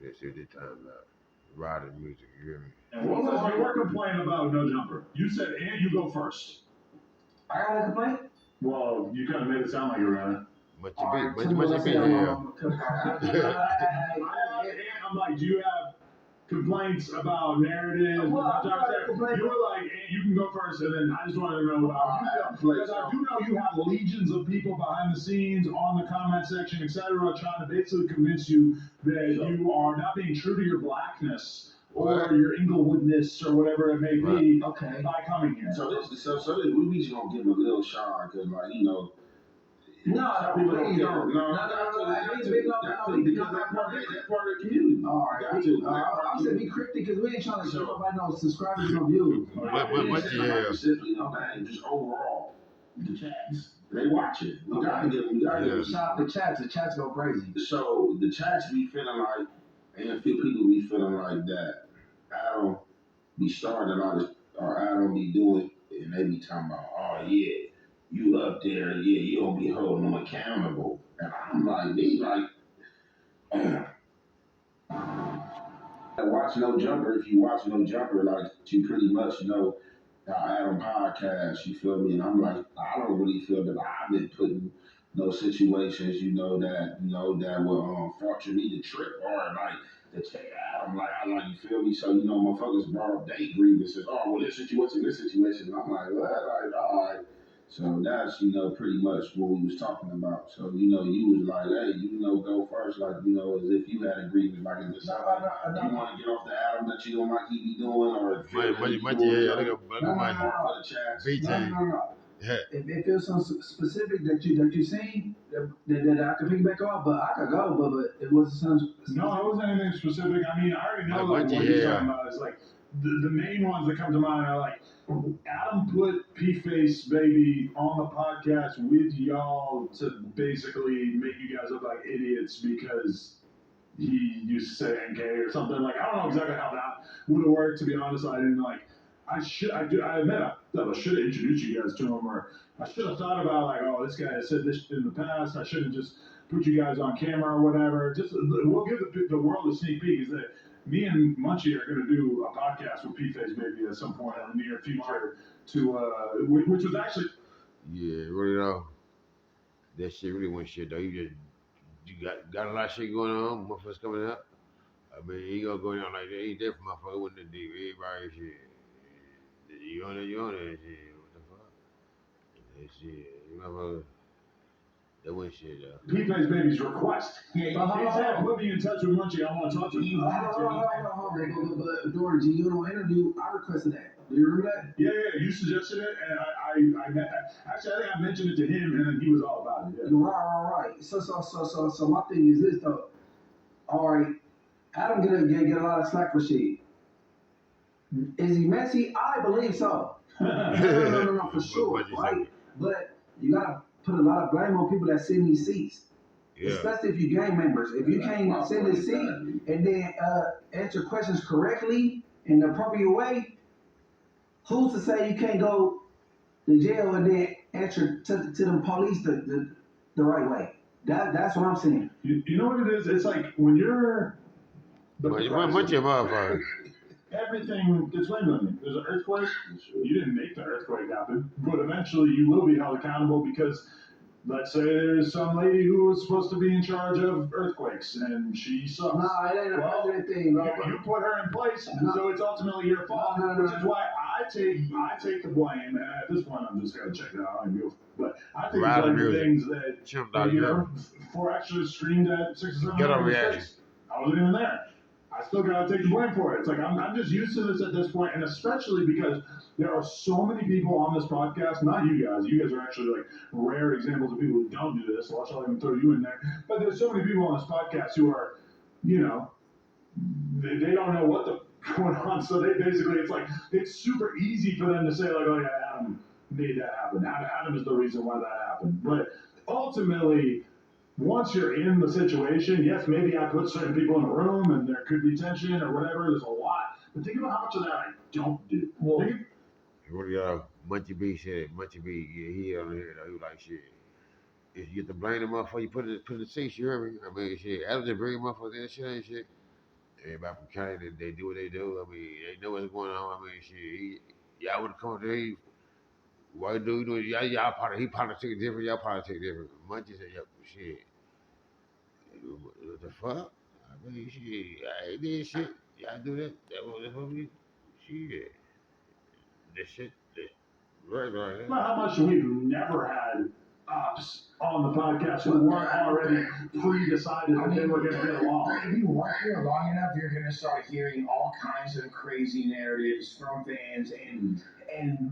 They said they time out. Riding music, you hear me? And what was your complaint about No Jumper? You said, and you go first. I got a complaint? Well, you kind of made it sound like you were gonna. Much All right, much tell me what I be said. yeah. I'm like, do you have complaints about narratives? Well, I'm trying to say, you were like, hey, you can go first, and then I just wanted to know how you feel. Because I do know you have legions of people behind the scenes, on the comment section, etc., trying to basically convince you that you are not being true to your blackness or your Inglewoodness or whatever it may be by coming here. So we just gonna give a little shine because, like, you know. No, people don't care. Because that's part of the community. All right, I'm saying be cryptic because we ain't trying to show nobody no subscribers, no views. Specifically, no man, just overall, the chats. They watch it. We gotta give them. Shout out the chats. The chats go crazy. So the chats be feeling like, and a few people be feeling like that. Adam be starting a lot of, or Adam be doing, and they be talking about, oh yeah, you up there, yeah, you don't be holding them accountable. And I'm like, they like, watch No Jumper. If you watch No Jumper, like, you pretty much know Adam podcast, you feel me? And I'm like, I don't really feel that I've been put in no situations, that will fracture me to trip or like to take Adam. Like, you feel me? So, motherfuckers brought up date grievances. Oh, well, this situation. And I'm like, well, all right. So that's, pretty much what we was talking about. So, you was like, hey, go first, like, as if you had a grievance, like, is this something you want to get off the Adam that you don't like he be doing, or No. If it feels something specific that you seen that I could piggyback off, but I could go, but it wasn't something specific. No, it wasn't anything specific. I mean, I already know what you're talking about. It's like the main ones that come to mind are like, Adam put P-Face Baby on the podcast with y'all to basically make you guys look like idiots because he used to say NK or something. Like, I don't know exactly how that would have worked, to be honest. I didn't like, I admit that I should have introduced you guys to him, or I should have thought about, like, oh, this guy has said this in the past. I should have just put you guys on camera or whatever. Just, we'll give the world a sneak peek. Is that me and Munchie are going to do a podcast with P-Face Baby at some point in the near future, which was actually. Yeah, really though. That shit really went shit though. You got a lot of shit going on. Motherfuckers coming up. I mean, he gonna go down like that. He different, motherfucker. With the deep, everybody shit. You on it, shit. What the fuck? That shit, motherfucker. That went shit though. P-Face Baby's request. He said, put me in touch with Munchie. I want to talk to you. But George, you don't interview. I requested that. Do you remember that? Yeah. You suggested it, and I actually, I think I mentioned it to him, and then he was all about it. Yeah. Right. So my thing is this though. All right, Adam get a lot of slack for shit. Is he messy? I believe so. No, for sure, right? But you gotta put a lot of blame on people that sit in these seats. Yeah. Especially if you're gang members. If you can't sit in the seat and then answer questions correctly in the appropriate way, who's to say you can't go to jail and then answer to the police the right way? That's what I'm saying. You know what it is? It's like when you're everything gets blamed on you. There's an earthquake. You didn't make the earthquake happen, but eventually you will be held accountable because, let's say there's some lady who was supposed to be in charge of earthquakes and she sucks. No, it ain't a president thing, bro. You put her in place, so it's ultimately your fault. Which is why I take the blame. And at this point, I'm just gonna check it out and go. But I think it's like the things that for extra streamed at 6 or 7 hours. I wasn't even there. I still gotta take the blame for it. It's like I'm just used to this at this point, and especially because there are so many people on this podcast. Not you guys. You guys are actually like rare examples of people who don't do this. So I'll even throw you in there. But there's so many people on this podcast who are, they don't know what the going on. So they basically, it's like it's super easy for them to say like, oh yeah, Adam made that happen. Adam is the reason why that happened. But ultimately, once you're in the situation, yes, maybe I put certain people in a room and there could be tension or whatever. There's a lot. But think about how much of that I don't do. Well, Munchie B said, Munchie B, yeah, he on here though. He was like, shit. If you get to blame the motherfucker, you put it in the seats, you hear me? I mean, shit, Adam didn't bring the motherfucker in shit ain't shit. Everybody from Cali, they do what they do. I mean, they know what's going on. I mean, shit, y'all would come there. White dude, he politics different. Y'all politics different. Munchie said, "Yep, shit. What the fuck? I mean, shit. I ain't did shit. Y'all do that. That's what we. Shit. This shit. Right. Well, how much we've never had ops on the podcast who weren't already pre-decided that they were going to get along. If you work here long enough, you're going to start hearing all kinds of crazy narratives from fans and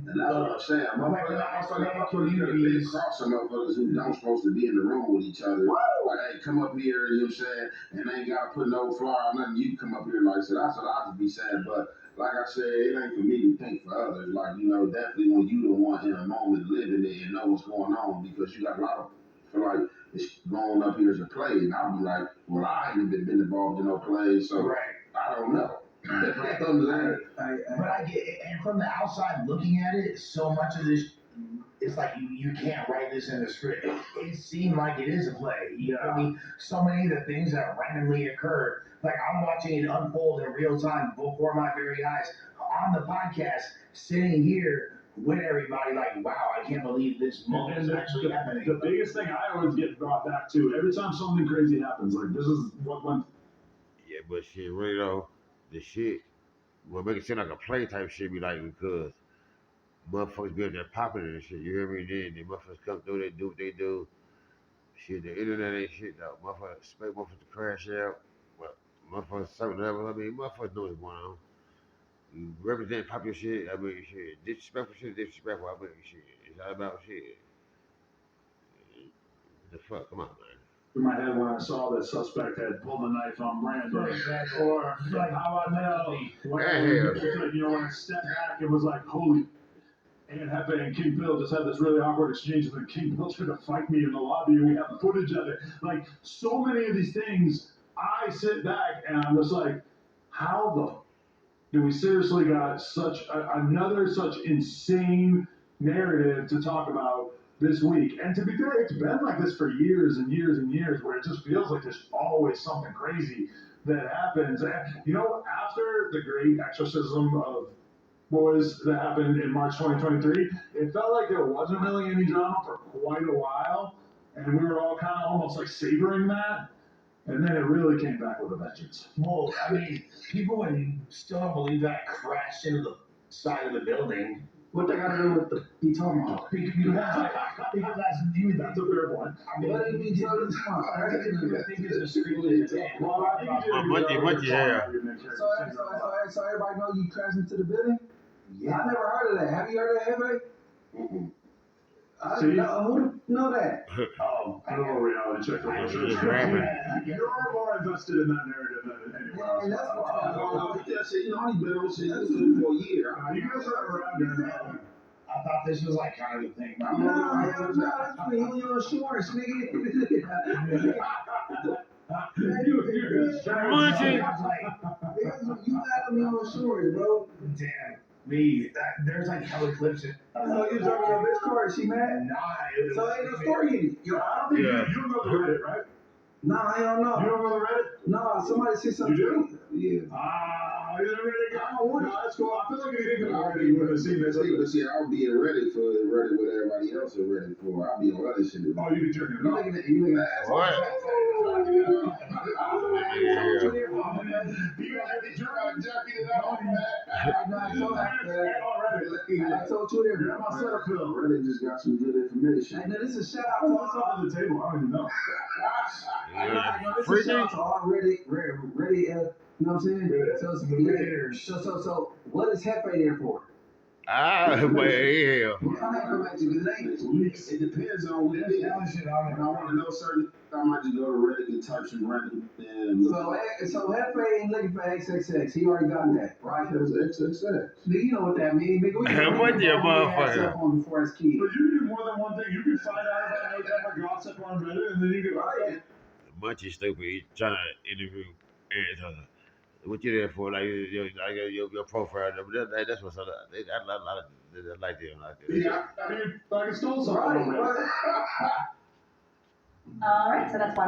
that's what I'm saying. Motherfuckers cross some motherfuckers who don't supposed to be in the room with each other. Like, hey, come up here, you know what I'm saying? And they ain't got to put no flyer or nothing. You come up here like I said. That's what I just be saying. But like I said, it ain't for me to think for others. Like, you know, definitely when you the one in a moment living it and know what's going on, because you got a lot of feel like it's going up here as a play. And I'll be like, well, I ain't even been involved in no plays, so I don't know. But I get it, and from the outside looking at it, so much of this, it's like you can't write this in the script. It seemed like it is a play. You know what I mean? So many of the things that randomly occur, like I'm watching it unfold in real time before my very eyes on the podcast, sitting here with everybody, like, wow, I can't believe this moment is actually happening. The biggest thing I always get brought back to, every time something crazy happens, like this is what went. Yeah, but shit, really though, the shit, what make it seem like a play type shit be like because motherfuckers be up there popping and shit. You hear me? Then the motherfuckers come through, they do what they do. Shit, the internet ain't shit though. Motherfuckers expect motherfuckers to crash out. But motherfuckers certain levels. I mean, motherfuckers know what's going on. You represent popular shit. I mean, shit, disrespectful shit, disrespectful. I mean, shit, it's all about shit. What the fuck? Come on, man. In my head when I saw that suspect had pulled a knife on Brandon, or like how I know when I stepped back, it was like holy. And Hefe and King Bill just had this really awkward exchange, and then King Bill tried to fight me in the lobby, and we have footage of it. Like so many of these things, I sit back and I'm just like, how the do we seriously got such another such insane narrative to talk about this week? And to be fair, it's been like this for years and years and years, where it just feels like there's always something crazy that happens. And, you know, after the great exorcism of boys that happened in March 2023, it felt like there wasn't really any drama for quite a while, and we were all kind of almost like savoring that. And then it really came back with a vengeance. Well, I mean, people would still don't believe that crashed into the side of the building. What they got to do with the he talking about? Because that's you. That's a fair point. I mean, What did he tell this one? I think it's a screen. Well, I think you did. Yeah. So everybody know you crashed into the building? Yeah. I never heard of that. Have you heard of that, Hefe? Mm-mm. See? Who know that? I don't know reality check. You're more invested in that narrative than anyone else. Yeah, that's what I only been on shit for a year. You guys are around there now. I thought this was like kind of the thing. No, that's funny. You on shorts, nigga. Munchie. You got me on shorts, bro. Damn. Me, there's like hella clips. So you talking about bitch card? She mad? Nah, So ain't no story in it. Yo, I don't think you don't go to Reddit, right? Nah, I don't know. You don't go to Reddit? Nah, somebody said something. You do? Yeah. You're the Reddit guy. No, that's cool. I feel like if you didn't go to Reddit, you would have seen this. But see, I'll be ready for Reddit what everybody else is ready for. I'll be on other shit. Oh, you be jerking it off. You looking at What? I told you there. You're my setup, Phil. Reddit just got some good information. Hey, now this is a shout out How to what's up on the table? I don't even know. this is a shout out to all Reddit, you know what I'm saying? So, so what is Hefe there for? But yeah. What kind of information? Because It depends on what it is. If I want to know certain, I might just go to Reddit and type some random and look. so Hefe ain't looking for XXX. He already got that, right? That was XXX. Nigga, you know what that means, nigga. What the motherfucker? On before as kids. But you can do more than one thing. You can find out about no type of gossip on Reddit, and then you can write. Munchie stupid. He's trying to interview Aaron. What you there for? Like your profile. That's what's up. I like them. Yeah, I mean, like I stole something. Right. All right, so that's one.